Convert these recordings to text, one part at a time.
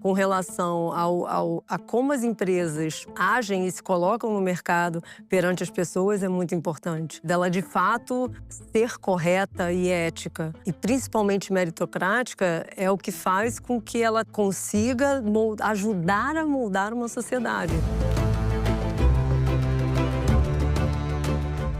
com relação a como as empresas agem e se colocam no mercado perante as pessoas é muito importante. Dela, de fato, ser correta e ética, e principalmente meritocrática, é o que faz com que ela consiga ajudar a moldar uma sociedade.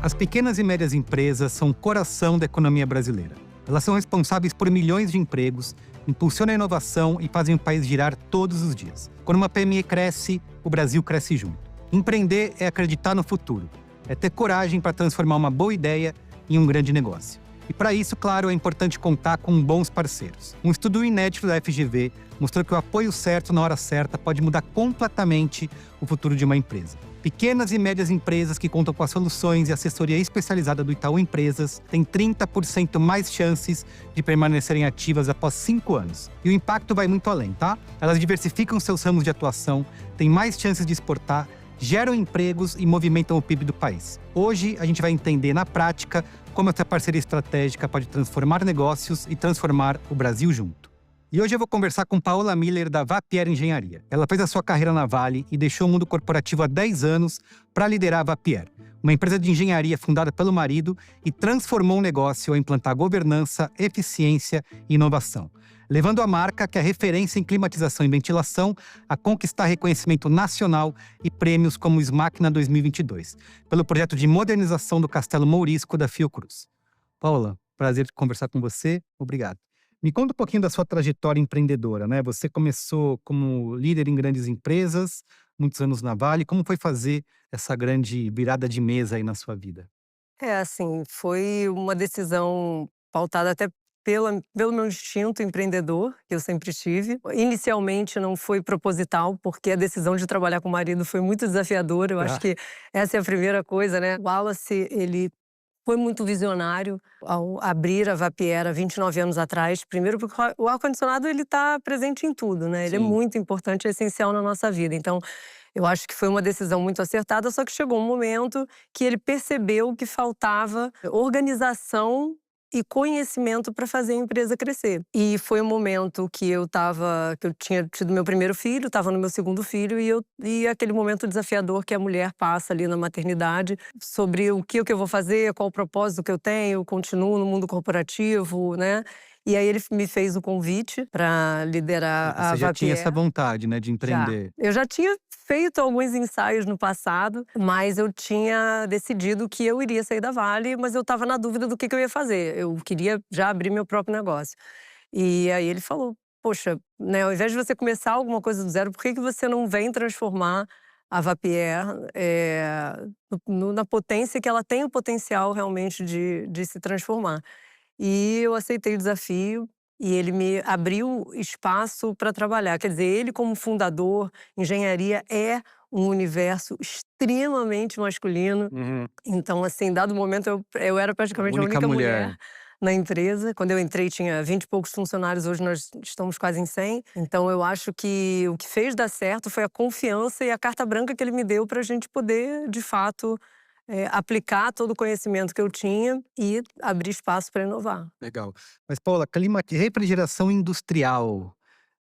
As pequenas e médias empresas são o coração da economia brasileira. Elas são responsáveis por milhões de empregos, impulsionam a inovação e fazem o país girar todos os dias. Quando uma PME cresce, o Brasil cresce junto. Empreender é acreditar no futuro, é ter coragem para transformar uma boa ideia em um grande negócio. E para isso, claro, é importante contar com bons parceiros. Um estudo inédito da FGV mostrou que o apoio certo na hora certa pode mudar completamente o futuro de uma empresa. Pequenas e médias empresas que contam com as soluções e assessoria especializada do Itaú Empresas têm 30% mais chances de permanecerem ativas após 5 anos. E o impacto vai muito além, tá? Elas diversificam seus ramos de atuação, têm mais chances de exportar, geram empregos e movimentam o PIB do país. Hoje, a gente vai entender na prática como essa parceria estratégica pode transformar negócios e transformar o Brasil junto. E hoje eu vou conversar com Paola Miller, da Vapier Engenharia. Ela fez a sua carreira na Vale e deixou o mundo corporativo há 10 anos para liderar a Vapier, uma empresa de engenharia fundada pelo marido e transformou o negócio ao implantar governança, eficiência e inovação, levando a marca, que é referência em climatização e ventilação, a conquistar reconhecimento nacional e prêmios como o SMAC 2022, pelo projeto de modernização do Castelo Mourisco da Fiocruz. Paola, prazer conversar com você. Obrigado. Me conta um pouquinho da sua trajetória empreendedora, né? Você começou como líder em grandes empresas, muitos anos na Vale. Como foi fazer essa grande virada de mesa aí na sua vida? Assim, foi uma decisão pautada até pelo meu instinto empreendedor, que eu sempre tive. Inicialmente não foi proposital, porque a decisão de trabalhar com o marido foi muito desafiadora. Eu acho Ah, que essa é a primeira coisa, né? O Wallace, ele foi muito visionário ao abrir a Vapiera 29 anos atrás. Primeiro porque o ar-condicionado, ele está presente em tudo, né? Ele é sim. muito importante, é essencial na nossa vida. Então, eu acho que foi uma decisão muito acertada, só que chegou um momento que ele percebeu que faltava organização e conhecimento para fazer a empresa crescer. E foi um momento que que eu tinha tido meu primeiro filho, estava no meu segundo filho, e aquele momento desafiador que a mulher passa ali na maternidade, sobre o que eu vou fazer, qual o propósito que eu tenho, continuo no mundo corporativo, né? E aí ele me fez o convite para E liderar a você já tinha essa Vapier. vontade, né, de Já. empreender. Eu já tinha feito alguns ensaios no passado, mas eu tinha decidido que eu iria sair da Vale, mas eu estava na dúvida do que eu ia fazer. Eu queria já abrir meu próprio negócio. E aí ele falou: "Poxa, né, ao invés de você começar alguma coisa do zero, por que você não vem transformar a Vapier, na potência que ela tem o potencial realmente de se transformar?" E eu aceitei o desafio e ele me abriu espaço para trabalhar. Quer dizer, ele como fundador, engenharia é um universo extremamente masculino. Uhum. Então, assim, dado momento eu era A praticamente a única única mulher mulher. na empresa. Quando eu entrei tinha 20 e poucos funcionários, hoje nós estamos quase em 100. Então eu acho que o que fez dar certo foi a confiança e a carta branca que ele me deu para a gente poder, de fato, aplicar todo o conhecimento que eu tinha e abrir espaço para inovar. Legal. Mas, Paula, refrigeração industrial.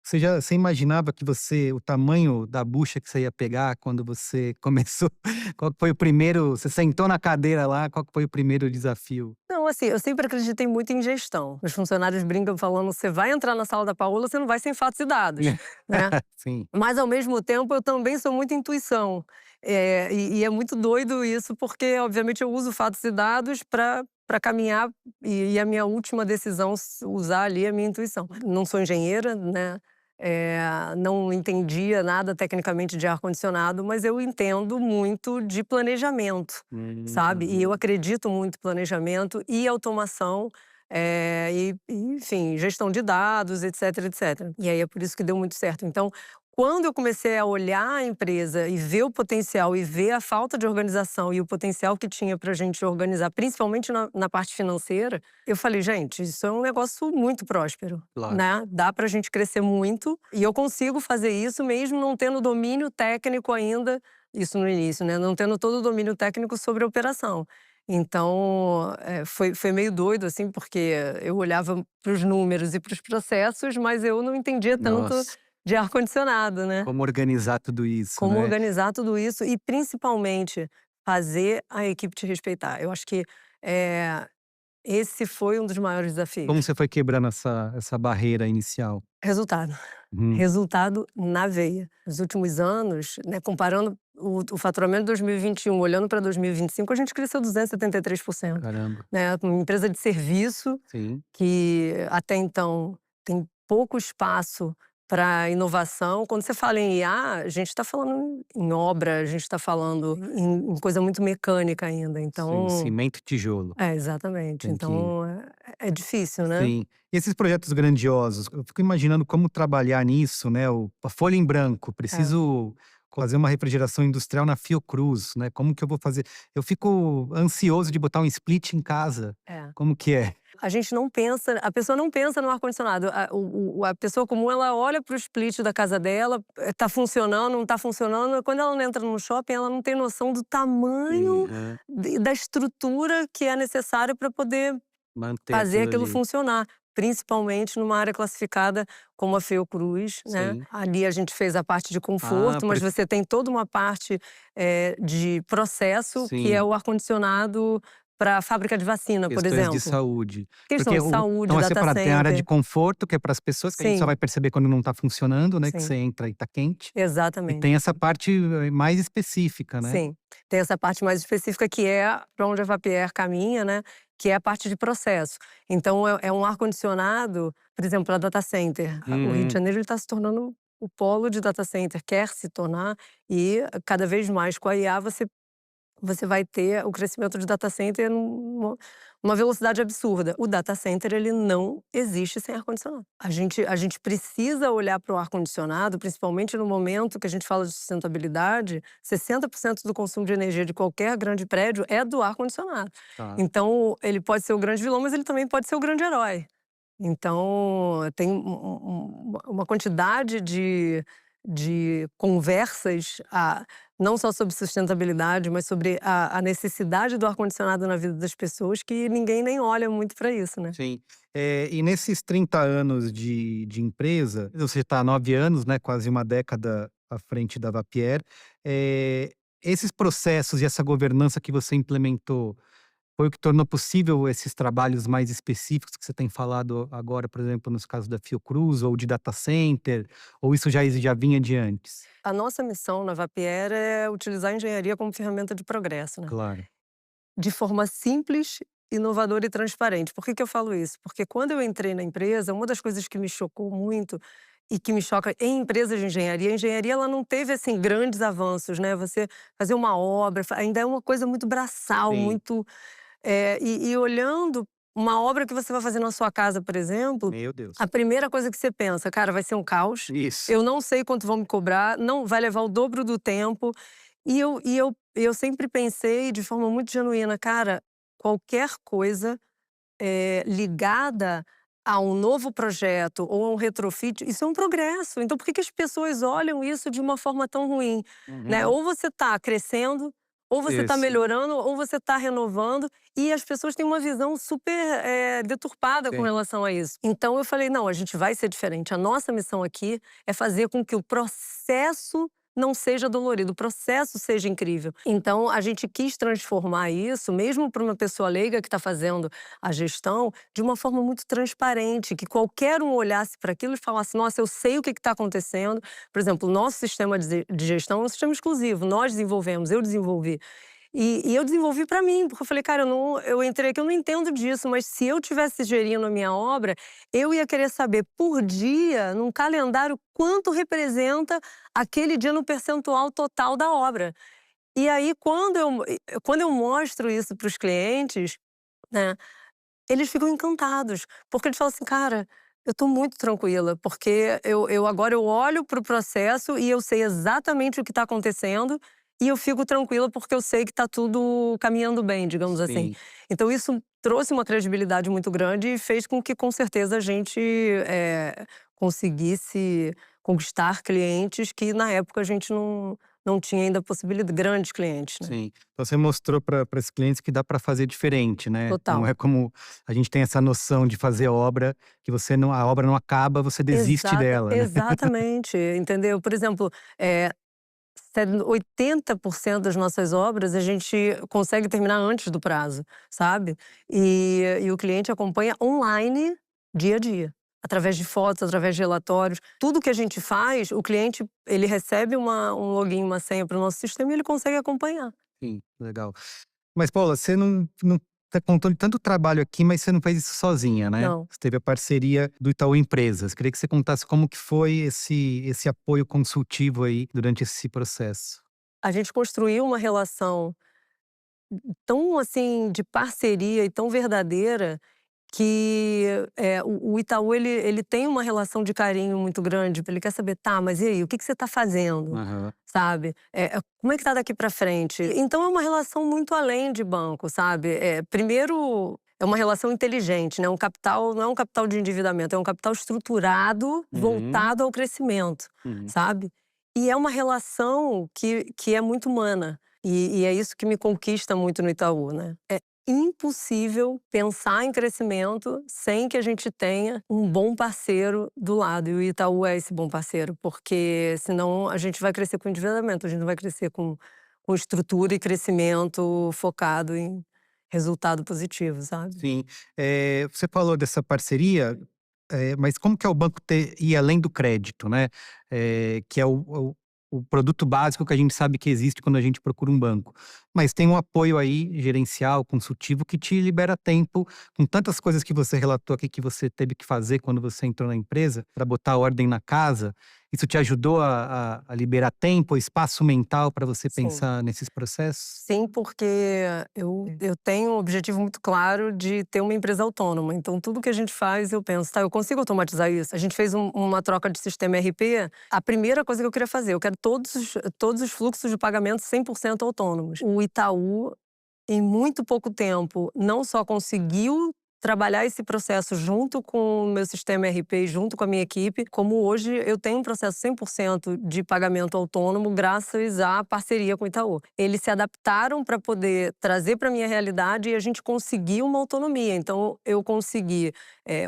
Você imaginava que o tamanho da bucha que você ia pegar quando você começou? Qual que foi o primeiro? Você sentou na cadeira lá, qual que foi o primeiro desafio? Não, assim, eu sempre acreditei muito em gestão. Os funcionários brincam falando: "Você vai entrar na sala da Paola, você não vai sem fatos e dados", né. Sim. Mas ao mesmo tempo eu também sou muito intuição. E é muito doido isso, porque obviamente eu uso fatos e dados para caminhar, e a minha última decisão usar ali a minha intuição. Não sou engenheira, né, não entendia nada tecnicamente de ar-condicionado, mas eu entendo muito de planejamento, sabe. E eu Uhum. acredito muito em planejamento e automação, enfim, gestão de dados, etc, etc. E aí é por isso que deu muito certo. Então, quando eu comecei a olhar a empresa e ver o potencial e ver a falta de organização e o potencial que tinha para a gente organizar, principalmente na parte financeira, eu falei: "Gente, isso é um negócio muito próspero, Claro. né, dá para a gente crescer muito e eu consigo fazer isso mesmo não tendo domínio técnico ainda", isso no início, né, não tendo todo o domínio técnico sobre a operação. Então, foi meio doido, assim, porque eu olhava para os números e para os processos, mas eu não entendia tanto Nossa. de ar-condicionado, né? Como organizar tudo isso, Como né? organizar tudo isso e, principalmente, fazer a equipe te respeitar. Eu acho que esse foi um dos maiores Como desafios. você foi quebrando essa barreira inicial? Resultado. Uhum. Resultado na veia. Nos últimos anos, né, comparando o faturamento de 2021, olhando para 2025, a gente cresceu 273%. Caramba. Né? Uma empresa de serviço Sim. que até então tem pouco espaço para inovação. Quando você fala em IA, a gente está falando em obra, a gente está falando em coisa muito mecânica ainda. Sim, Então, cimento e tijolo. exatamente. Tem que Então, é difícil, né? Sim. E esses projetos grandiosos, eu fico imaginando como trabalhar nisso, né, a folha em branco, É, preciso fazer uma refrigeração industrial na Fiocruz, né, como que eu vou fazer? Eu fico ansioso de botar um split em casa, é. como que é? A gente não pensa, a pessoa não pensa no ar-condicionado. A pessoa comum, ela olha para o split da casa dela, tá funcionando, não tá funcionando. Quando ela entra no shopping, ela não tem noção do tamanho Aham. da estrutura que é necessário para poder Manter fazer aquilo aquilo ali. funcionar. Principalmente numa área classificada como a Fiocruz, né? Sim. Ali a gente fez a parte de Ah, conforto, mas você tem toda uma parte de processo, que é sim, o ar-condicionado para a fábrica de vacina, por questões de exemplo. saúde. Questão Porque de saúde, então é data separado, tem a área de center. conforto, que é para as pessoas, que a gente só Sim, vai perceber quando não está funcionando, né, que você sim, entra e está quente. E exatamente. tem essa parte, mais específica, né? Sim. Tem essa parte mais específica que é para onde a Vapierre caminha, né, que é a parte de processo. Então é um ar-condicionado, por exemplo, para data center. O Rio de Uhum. Janeiro está se tornando o polo de data center, quer se tornar, e cada vez mais com a IA você vai ter o crescimento de data center numa velocidade absurda. O data center, ele não existe sem ar-condicionado. A gente precisa olhar para o ar-condicionado, principalmente no momento que a gente fala de sustentabilidade, 60% do consumo de energia de qualquer grande prédio é do ar-condicionado. Tá. Então, ele pode ser o grande vilão, mas ele também pode ser o grande herói. Então, tem uma quantidade de conversas, não só sobre sustentabilidade, mas sobre a necessidade do ar-condicionado na vida das pessoas, que ninguém nem olha muito para isso, né. Sim. E nesses 30 anos de empresa, você está há 9 anos, né, quase uma década à frente da Vapierre, esses processos e essa governança que você implementou, foi o que tornou possível esses trabalhos mais específicos que você tem falado agora, por exemplo, nos casos da Fiocruz ou de data center, ou isso já vinha de antes? A nossa missão na Vapierre é utilizar a engenharia como ferramenta de progresso, né, Claro. de forma simples, inovadora e transparente. Por que que eu falo isso? Porque quando eu entrei na empresa, uma das coisas que me chocou muito e que me choca em empresas de engenharia, a engenharia ela não teve, assim, grandes avanços, né, você fazer uma obra, ainda é uma coisa muito braçal, Sim. muito. E olhando uma obra que você vai fazer na sua casa, por exemplo, Meu Deus. a primeira coisa que você pensa: "Cara, vai ser um caos, Isso. eu não sei quanto vão me cobrar, não vai levar o dobro do tempo". E eu sempre pensei de forma muito genuína: "Cara, qualquer coisa, ligada a um novo projeto ou a um retrofit, isso é um progresso. Então por que que as pessoas olham isso de uma forma tão ruim, né? Uhum. Ou você está crescendo, ou você está Isso. melhorando, ou você está renovando, e as pessoas têm uma visão super, deturpada com Tem. relação a isso. Então eu falei: "Não, a gente vai ser diferente. A nossa missão aqui é fazer com que o processo não seja dolorido, o processo seja incrível". Então a gente quis transformar isso, mesmo para uma pessoa leiga que está fazendo a gestão, de uma forma muito transparente, que qualquer um olhasse para aquilo e falasse: "Nossa, eu sei o que está acontecendo". Por exemplo, o nosso sistema de gestão é um sistema exclusivo, nós desenvolvemos, eu desenvolvi. E eu desenvolvi para mim, porque eu falei: "Cara, eu entrei aqui, eu não entendo disso, mas se eu tivesse gerindo a minha obra, eu ia querer saber por dia, num calendário, quanto representa aquele dia no percentual total da obra". E aí quando eu mostro isso para os clientes, né, eles ficam encantados, porque eles falam assim: "Cara, eu estou muito tranquila, porque eu agora eu olho para o processo e eu sei exatamente o que está acontecendo, e eu fico tranquila porque eu sei que está tudo caminhando bem", digamos assim. Sim. Então isso trouxe uma credibilidade muito grande e fez com que, com certeza, a gente, conseguisse conquistar clientes que na época a gente não não tinha ainda possibilidade, grandes clientes, né. Sim. Então você mostrou para esses clientes que dá para fazer diferente, né. Não Total. é como a gente tem essa noção de fazer obra, que você não a obra não acaba, você desiste dela, né. Exatamente, entendeu. Por exemplo, 80% das nossas obras a gente consegue terminar antes do prazo, sabe. E o cliente acompanha online, dia a dia, através de fotos, através de relatórios. Tudo que a gente faz, o cliente, ele recebe um login, uma senha para o nosso sistema e ele consegue acompanhar. Sim, legal. Mas Paula, você não tá contando tanto trabalho aqui, mas você não fez isso sozinha, né. Não. Você teve a parceria do Itaú Empresas. Queria que você contasse como que foi esse apoio consultivo aí durante esse processo. A gente construiu uma relação tão, assim, de parceria e tão verdadeira que, o Itaú ele tem uma relação de carinho muito grande, ele quer saber: "Tá, mas e aí, o que que você tá fazendo?", Aham. sabe. "Como é que tá daqui pra frente?". Então é uma relação muito além de banco, sabe. Primeiro, é uma relação inteligente, né, um capital não é um capital de endividamento, é um capital estruturado, Uhum, voltado ao crescimento, uhum. sabe. E é uma relação que é muito humana, e é isso que me conquista muito no Itaú, né. É impossível pensar em crescimento sem que a gente tenha um bom parceiro do lado, e o Itaú é esse bom parceiro, porque senão a gente vai crescer com endividamento, a gente não vai crescer com estrutura e crescimento focado em resultado positivo, sabe. Sim. Você falou dessa parceria, mas como que é o banco ir além do crédito, né, que é o produto básico que a gente sabe que existe quando a gente procura um banco. Mas tem um apoio aí gerencial, consultivo, que te libera tempo, com tantas coisas que você relatou aqui que você teve que fazer quando você entrou na empresa, para botar ordem na casa. Isso te ajudou a liberar tempo, espaço mental para você Sim. pensar nesses processos? Sim, porque eu tenho um objetivo muito claro de ter uma empresa autônoma, então tudo que a gente faz eu penso: "Tá, eu consigo automatizar isso?". A gente fez uma troca de sistema ERP, a primeira coisa que eu queria fazer, eu quero todos os fluxos de pagamento 100% autônomos. O Itaú, em muito pouco tempo, não só conseguiu trabalhar esse processo junto com o meu sistema ERP, junto com a minha equipe, como hoje eu tenho um processo 100% de pagamento autônomo graças à parceria com o Itaú. Eles se adaptaram para poder trazer para a minha realidade e a gente conseguiu uma autonomia. Então eu consegui,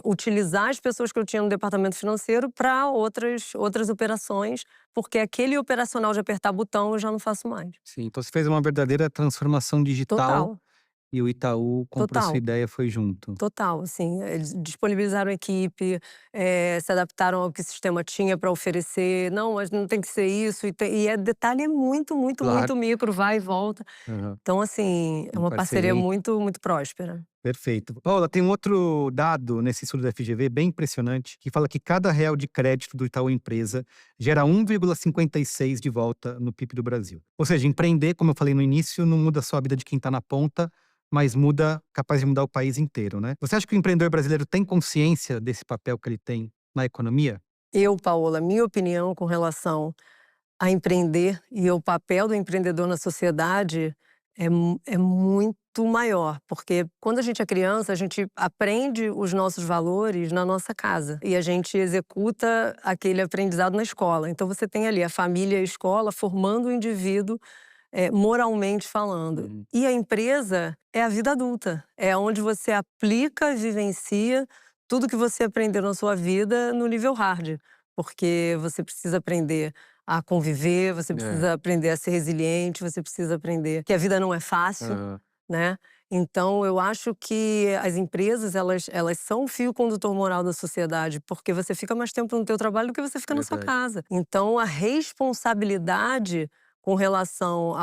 utilizar as pessoas que eu tinha no departamento financeiro para outras operações, porque aquele operacional de apertar botão eu já não faço mais. Sim, então você fez uma verdadeira transformação digital Total, e o Itaú comprou sua total. ideia e foi junto. Total, assim, eles disponibilizaram a equipe, se adaptaram ao que o sistema tinha para oferecer. "Não, mas não tem que ser isso", detalhe é muito, muito, Claro. muito micro, vai e volta. Aham. Então, assim, é Uma uma parceria parceria muito, muito próspera. perfeito. Paula, tem um outro dado nesse estudo da FGV bem impressionante, que fala que cada real de crédito do Itaú Empresa gera 1,56 de volta no PIB do Brasil. Ou seja, empreender, como eu falei no início, não muda só a vida de quem está na ponta, mas capaz de mudar o país inteiro, né? Você acha que o empreendedor brasileiro tem consciência desse papel que ele tem na economia? Eu, Paola, minha opinião com relação a empreender e o papel do empreendedor na sociedade é muito maior, porque quando a gente é criança, a gente aprende os nossos valores na nossa casa e a gente executa aquele aprendizado na escola. Então você tem ali a família e a escola formando o indivíduo, moralmente falando. Uhum. E a empresa é a vida adulta, é onde você aplica e vivencia tudo que você aprendeu na sua vida no nível hard, porque você precisa aprender a conviver, você É. precisa aprender a ser resiliente, você precisa aprender que a vida não é fácil, Aham. né. Então eu acho que as empresas elas são o fio condutor moral da sociedade, porque você fica mais tempo no teu trabalho do que você fica na sua Verdade. casa. Então a responsabilidade com relação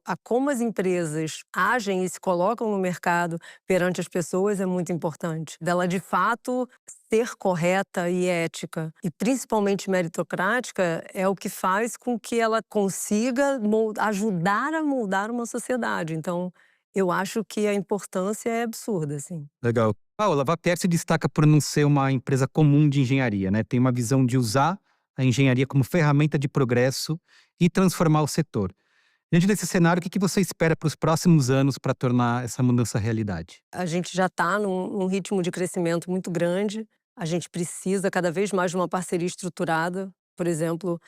a como as empresas agem e se colocam no mercado perante as pessoas é muito importante. Dela de fato ser correta e ética, e principalmente meritocrática, é o que faz com que ela consiga ajudar a moldar uma sociedade. Então, eu acho que a importância é absurda, assim. Legal. Paula, a Vapter se destaca por não ser uma empresa comum de engenharia, né? Tem uma visão de usar a engenharia como ferramenta de progresso e transformar o setor. Diante desse cenário, o que você espera para os próximos anos para tornar essa mudança realidade? A gente já está num ritmo de crescimento muito grande, a gente precisa cada vez mais de uma parceria estruturada. Por exemplo,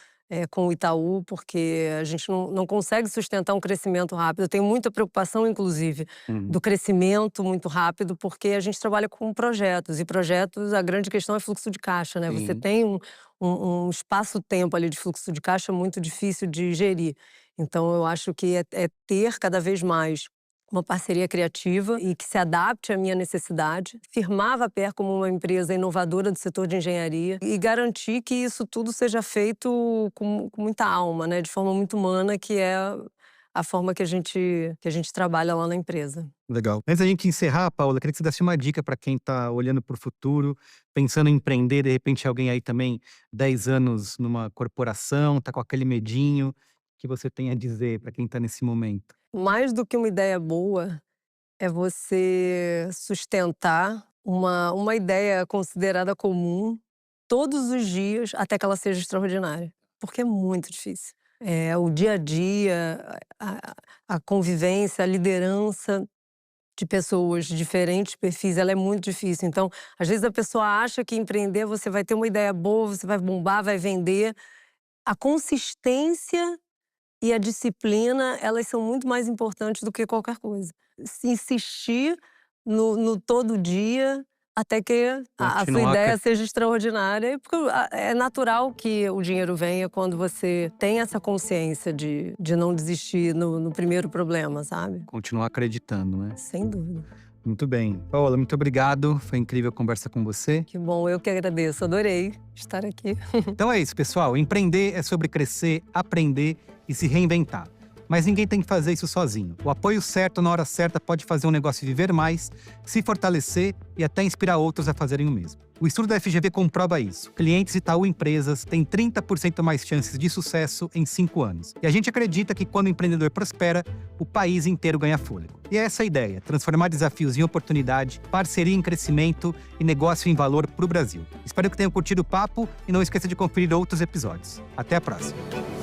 com o Itaú, porque a gente não consegue sustentar um crescimento rápido. Eu tenho muita preocupação, inclusive, do crescimento muito rápido, porque a gente trabalha com projetos. E projetos, a grande questão é fluxo de caixa, né? Você Sim. tem um espaço-tempo ali de fluxo de caixa muito difícil de gerir. Então, eu acho que é ter cada vez mais uma parceria criativa e que se adapte à minha necessidade, firmar a Vapeur como uma empresa inovadora do setor de engenharia e garantir que isso tudo seja feito com muita alma, né? De forma muito humana, que é a forma que a gente trabalha lá na empresa. Legal. Antes da gente encerrar, Paula, queria que você desse uma dica para quem está olhando para o futuro, pensando em empreender, de repente alguém aí também, 10 anos numa corporação, tá com aquele medinho, que você tem a dizer para quem está nesse momento? Mais do que uma ideia boa, é você sustentar uma ideia considerada comum todos os dias até que ela seja extraordinária, porque é muito difícil. O dia a dia, a convivência, a liderança de pessoas de diferentes perfis, ela é muito difícil. Então, às vezes a pessoa acha que empreender, você vai ter uma ideia boa, você vai bombar, vai vender. A consistência e a disciplina, elas são muito mais importantes do que qualquer coisa. Se insistir no todo dia, até que a sua Continuar ideia seja extraordinária. Porque é natural que o dinheiro venha quando você tem essa consciência de não desistir no primeiro problema, sabe? Continuar acreditando, né? Sem dúvida. Muito bem. Paula, muito obrigado. Foi incrível a conversa com você. Que bom, eu que agradeço. Adorei estar aqui. Então é isso, pessoal. Empreender é sobre crescer, aprender e se reinventar. Mas ninguém tem que fazer isso sozinho. O apoio certo na hora certa pode fazer um negócio viver mais, se fortalecer e até inspirar outros a fazerem o mesmo. O estudo da FGV comprova isso. Clientes Itaú Empresas têm 30% mais chances de sucesso em 5 anos. E a gente acredita que quando o empreendedor prospera, o país inteiro ganha fôlego. E é essa a ideia, transformar desafios em oportunidade, parceria em crescimento e negócio em valor para o Brasil. Espero que tenham curtido o papo e não esqueça de conferir outros episódios. Até a próxima!